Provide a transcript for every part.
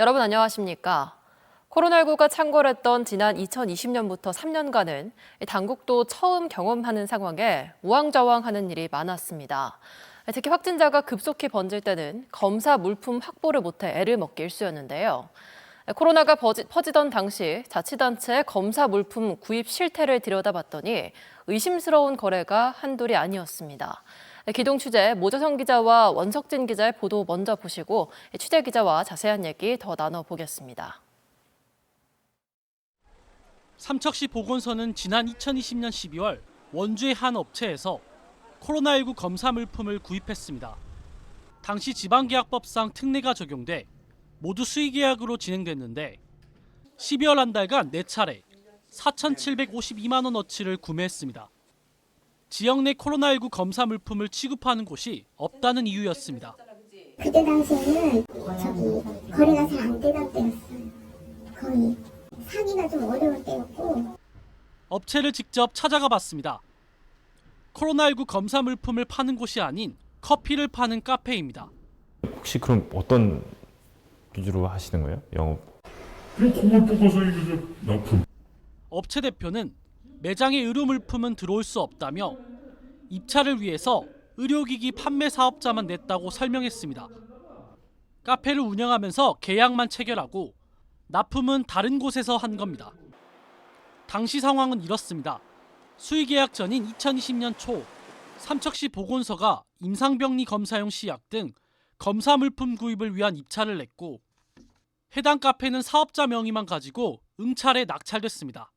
여러분 안녕하십니까? 코로나19가 창궐했던 지난 2020년부터 3년간은 당국도 처음 경험하는 상황에 우왕좌왕하는 일이 많았습니다. 특히 확진자가 급속히 번질 때는 검사 물품 확보를 못해 애를 먹기 일쑤였는데요. 코로나가 퍼지던 당시 자치단체의 검사 물품 구입 실태를 들여다봤더니 의심스러운 거래가 한둘이 아니었습니다. 기동 취재 모재성 기자와 원석진 기자의 보도 먼저 보시고 취재 기자와 자세한 얘기 더 나눠보겠습니다. 삼척시 보건소는 지난 2020년 12월 원주의 한 업체에서 코로나19 검사 물품을 구입했습니다. 당시 지방계약법상 특례가 적용돼 모두 수의계약으로 진행됐는데 12월 한 달간 4차례 4,752만 원어치를 구매했습니다. 지역 내 코로나19 검사 물품을 취급하는 곳이 없다는 이유였습니다. 그때 당시에는 거래가 잘 안 되던 때였어요. 거의 사기가 좀 어려울 때였고. 업체를 직접 찾아가 봤습니다. 코로나19 검사 물품을 파는 곳이 아닌 커피를 파는 카페입니다. 혹시 그럼 어떤 기주로 하시는 거예요? 영업? 그냥 콩을 볶아서 이제 납품. 업체 대표는 매장에 의료 물품은 들어올 수 없다며 입찰을 위해서 의료기기 판매 사업자만 냈다고 설명했습니다. 카페를 운영하면서 계약만 체결하고 납품은 다른 곳에서 한 겁니다. 당시 상황은 이렇습니다. 수의계약 전인 2020년 초 삼척시 보건소가 임상병리 검사용 시약 등 검사 물품 구입을 위한 입찰을 냈고 해당 카페는 사업자 명의만 가지고 응찰에 낙찰됐습니다.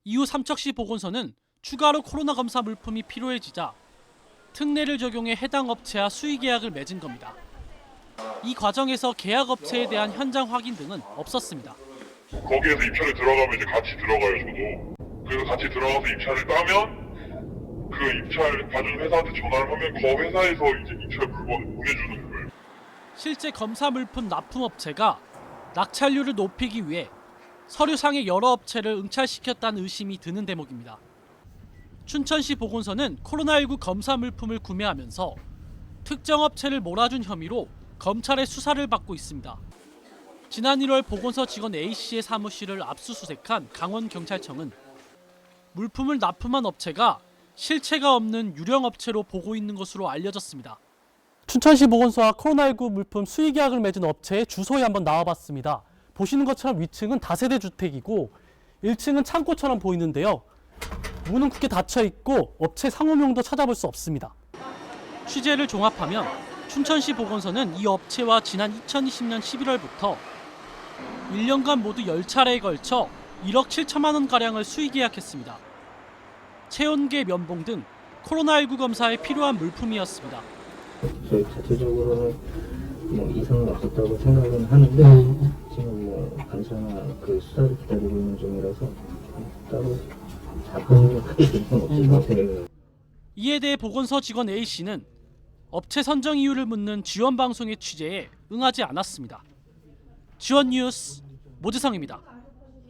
이후 삼척시 보건소는 추가로 코로나 검사 물품이 필요해지자 특례를 적용해 해당 업체와 수의계약을 맺은 겁니다. 이 과정에서 계약업체에 대한 현장 확인 등은 없었습니다. 거기에서 입찰에 들어가면 이제 같이 들어가요, 저도. 그래서 같이 들어가서 입찰을 따면 그 입찰 받은 회사한테 전화를 하면 그 회사에서 이제 입찰 물건을 보내주는 거예요. 실제 검사 물품 납품업체가 낙찰률을 높이기 위해 서류상의 여러 업체를 응찰시켰다는 의심이 드는 대목입니다. 춘천시 보건소는 코로나19 검사 물품을 구매하면서 특정 업체를 몰아준 혐의로 검찰의 수사를 받고 있습니다. 지난 1월 보건소 직원 A씨의 사무실을 압수수색한 강원경찰청은 물품을 납품한 업체가 실체가 없는 유령업체로 보고 있는 것으로 알려졌습니다. 춘천시 보건소와 코로나19 물품 수의계약을 맺은 업체의 주소에 한번 나와봤습니다. 보시는 것처럼 위층은 다세대 주택이고 1층은 창고처럼 보이는데요. 문은 굳게 닫혀 있고 업체 상호명도 찾아볼 수 없습니다. 취재를 종합하면 춘천시 보건소는 이 업체와 지난 2020년 11월부터 1년간 모두 10차례에 걸쳐 1억 7천만 원가량을 수의계약했습니다. 체온계, 면봉 등 코로나19 검사에 필요한 물품이었습니다. 저희 자체적으로는 뭐 이상은 없었다고 생각은 하는데 지금 뭐 감사나 그 수사를 기다리고 있는 중이라서 따로 자금이 크게 들건 없을 것 같아요. 이에 대해 보건소 직원 A씨는 업체 선정 이유를 묻는 지원 방송의 취재에 응하지 않았습니다. 지원 뉴스 모재성입니다.